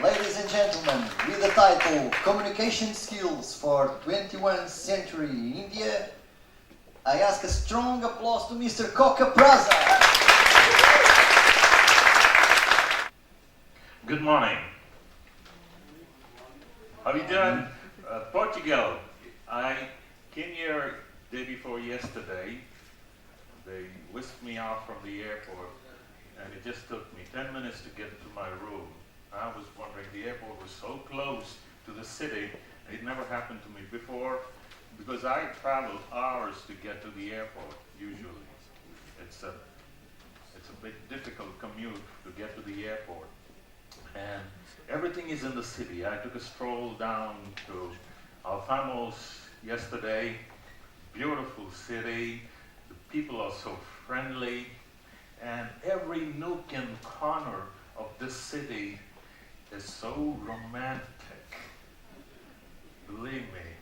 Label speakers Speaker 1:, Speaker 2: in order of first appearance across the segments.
Speaker 1: Ladies and gentlemen, with the title Communication Skills for 21st Century India, I ask a strong applause to Mr. Koka Prasad.
Speaker 2: Good morning. How are you doing? Portugal. I came here day before yesterday. They whisked me out from the airport and it just took me 10 minutes to get to my room. I was wondering, the airport was so close to the city. It never happened to me before because I travel hours to get to the airport usually. It's a bit difficult commute to get to the airport. And everything is in the city. I took a stroll down to Alfamos yesterday. Beautiful city. The people are so friendly. And every nook and corner of this city is so romantic. Believe me.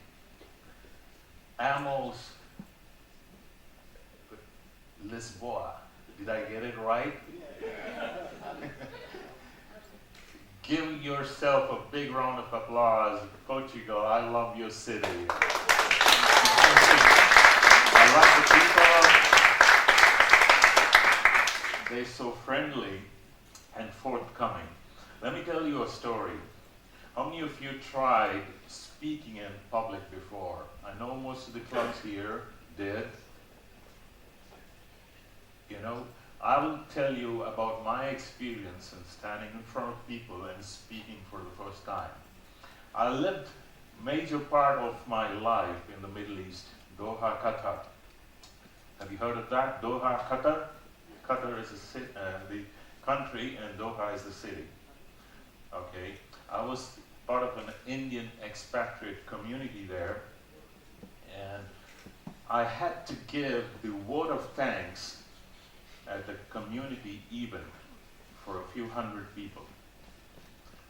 Speaker 2: Amos Lisboa. Did I get it right? Give yourself a big round of applause. Portugal, I love your city. I like the people. They're so friendly and forthcoming. Let me tell you a story. How many of you tried speaking in public before? I know most of the clubs here did. You know, I will tell you about my experience in standing in front of people and speaking for the first time. I lived major part of my life in the Middle East, Doha, Qatar. Have you heard of that? Doha, Qatar? Qatar is the country and Doha is the city. Okay, I was part of an Indian expatriate community there, and I had to give the vote of thanks at the community event for a few hundred people.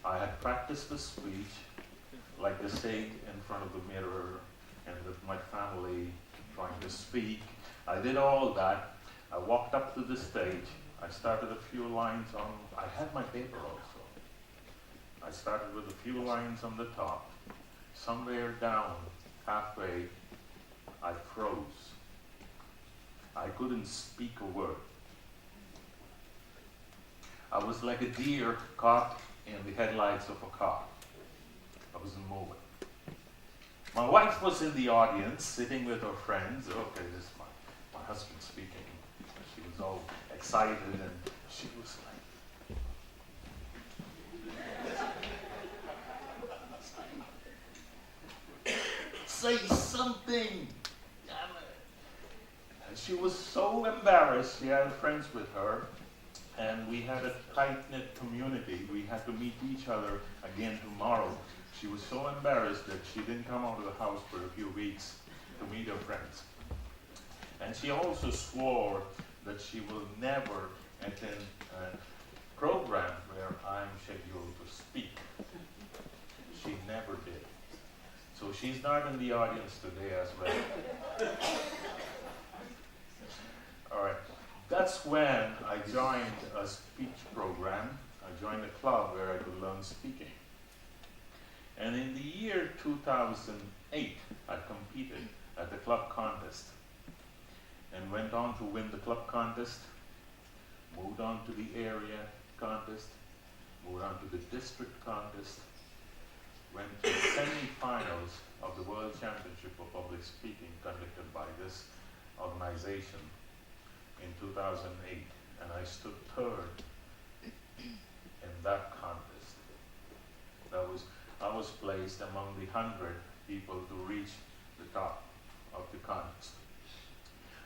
Speaker 2: I had practiced the speech, like the saying in front of the mirror and with my family trying to speak. I did all that. I walked up to the stage. I started a few lines on, I had my paper also. I started with a few lines on the top. Somewhere down, halfway, I froze. I couldn't speak a word. I was like a deer caught in the headlights of a car. I wasn't moving. My wife was in the audience, sitting with her friends. Okay, this is my husband speaking. She was all excited and she was like, say something. And she was so embarrassed. She had friends with her. And we had a tight-knit community. We had to meet each other again tomorrow. She was so embarrassed that she didn't come out of the house for a few weeks to meet her friends. And she also swore that she will never attend a program where I'm scheduled to speak. She never did. So she's not in the audience today as well. All right. That's when I joined a speech program. I joined a club where I could learn speaking. And in the year 2008, I competed at the club contest and went on to win the club contest, moved on to the area contest, moved on to the district contest, went to the semi-finals of the World Championship of Public Speaking conducted by this organization in 2008, and I stood third in that contest. I was placed among the 100 people to reach the top of the contest.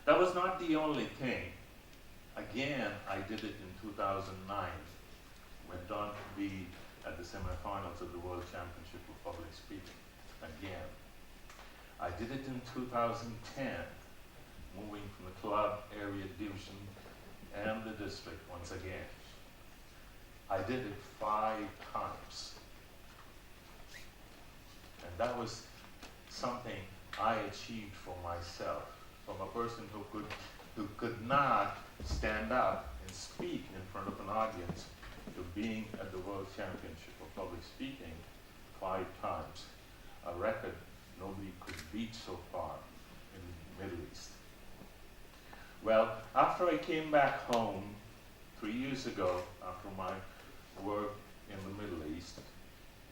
Speaker 2: That was not the only thing. Again, I did it in 2009. Went on to be at the semifinals of the World Championship of Public Speaking. Again. I did it in 2010. Moving from the club, area division, and the district once again. I did it 5 times. And that was something I achieved for myself, from a person who could not stand up and speak in front of an audience to being at the World Championship of public speaking 5 times, a record nobody could beat so far in the Middle East. Well, after I came back home 3 years ago, after my work in the Middle East,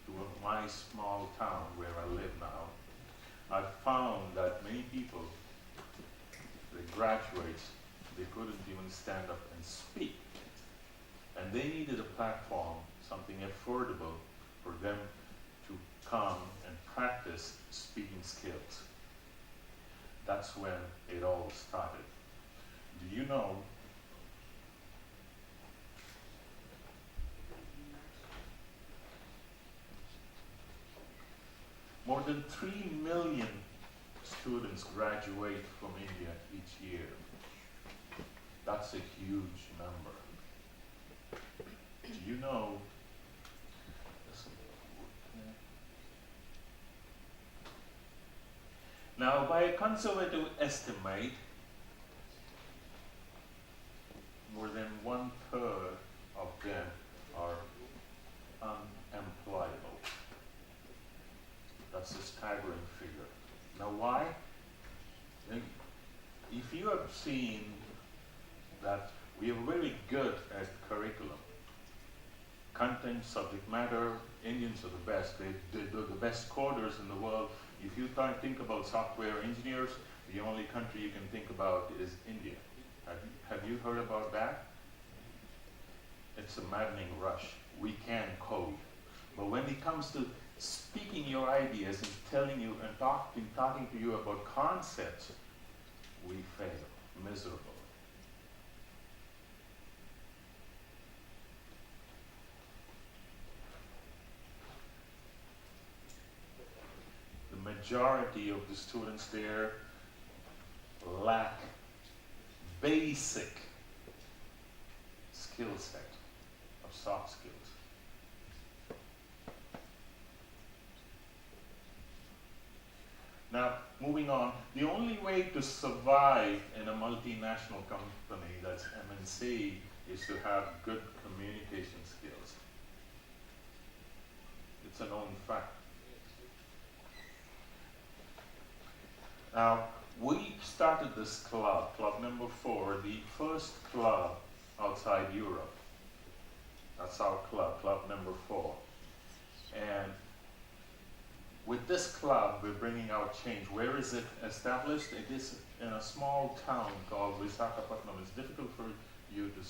Speaker 2: to my small town where I live now, I found that many people, the graduates, they couldn't even stand up and speak. And they needed a platform, something affordable for them to come and practice speaking skills. That's when it all started. Do you know more than 3 million students graduate from India each year? That's a huge number. Do you know now, by a conservative estimate, more than 1/3 of them are unemployable. That's a staggering figure. Now why? If you have seen that we are very good at curriculum, content, subject matter, Indians are the best. They're the best coders in the world. If you think about software engineers, the only country you can think about is India. Have you heard about that? It's a maddening rush. We can code. But when it comes to speaking your ideas and telling you and talking to you about concepts, we fail miserably. The majority of the students there lack basic skill set of soft skills. Now, moving on, the only way to survive in a multinational company that's MNC is to have good communication skills. It's a known fact. Now, we started this club, club number 4, the first club outside Europe. That's our club, club number 4. And with this club, we're bringing out change. Where is it established? It is in a small town called Visakhapatnam. It's difficult for you to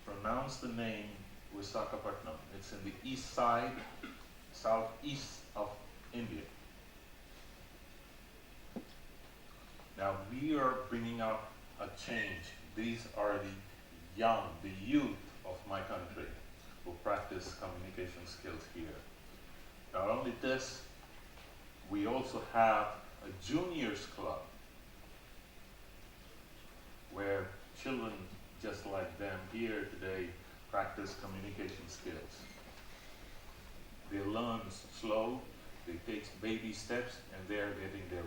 Speaker 2: pronounce the name Visakhapatnam. It's in the east side, southeast of India. Now we are bringing out a change. These are the young, the youth of my country who practice communication skills here. Not only this, we also have a juniors club where children just like them here today practice communication skills. They learn slow, they take baby steps, and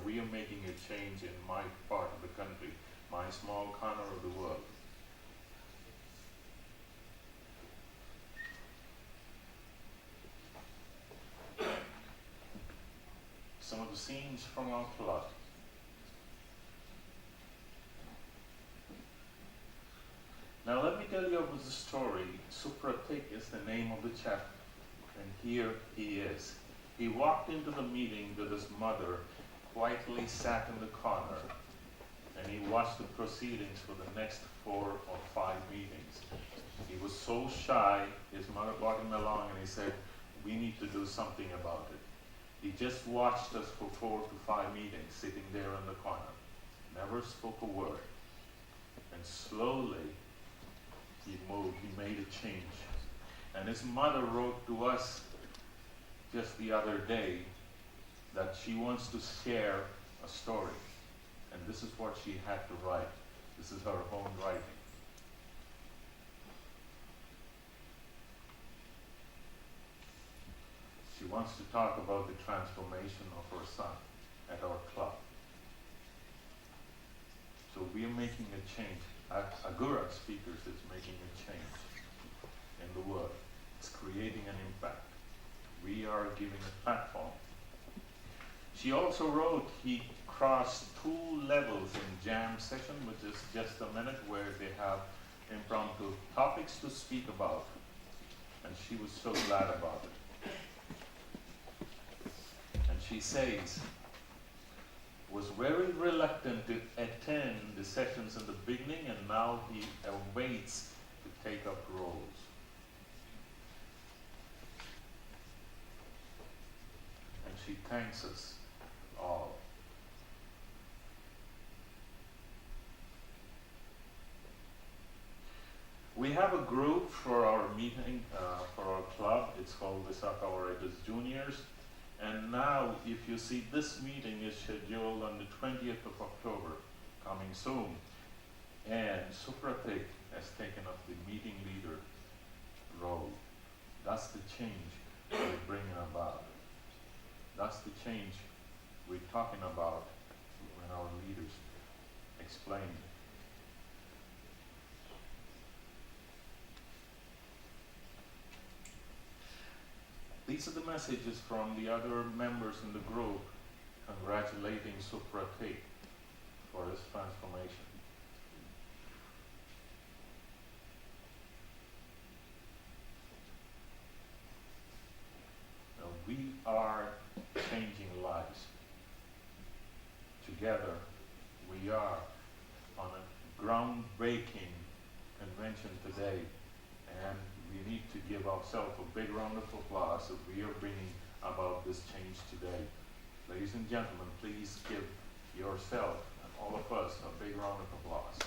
Speaker 2: we are making a change in my part of the country, my small corner of the world. Some of the scenes from our club. Now let me tell you about the story. Supratik is the name of the chap, and here he is. He walked into the meeting with his mother, quietly sat in the corner, and he watched the proceedings for the next 4 or 5 meetings. He was so shy, his mother brought him along and he said, "We need to do something about it." He just watched us for 4 to 5 meetings, sitting there in the corner. Never spoke a word. And slowly, he moved, he made a change. And his mother wrote to us just the other day that she wants to share a story. And this is what she had to write. This is her own writing. She wants to talk about the transformation of her son at our club. So we are making a change. AGORA Speakers is making a change in the world. It's creating an impact. We are giving a platform. She also wrote he crossed 2 levels in jam session, which is just a minute where they have impromptu topics to speak about. And she was so glad about it. And she says, was very reluctant to attend the sessions in the beginning, and now he awaits to take up roles. And she thanks us all. We have a group for our meeting, for our club. It's called the AGORA Juniors. And now, if you see, this meeting is scheduled on the 20th of October, coming soon. And Supratik has taken up the meeting leader role. That's the change we're bringing about. That's the change we're talking about when our leaders explain it. These are the messages from the other members in the group congratulating Supratik for his transformation. Now, we are changing lives. Together, we are on a groundbreaking convention today, and we need to give ourselves a big round of applause if we are bringing about this change today. Ladies and gentlemen, please give yourself and all of us a big round of applause.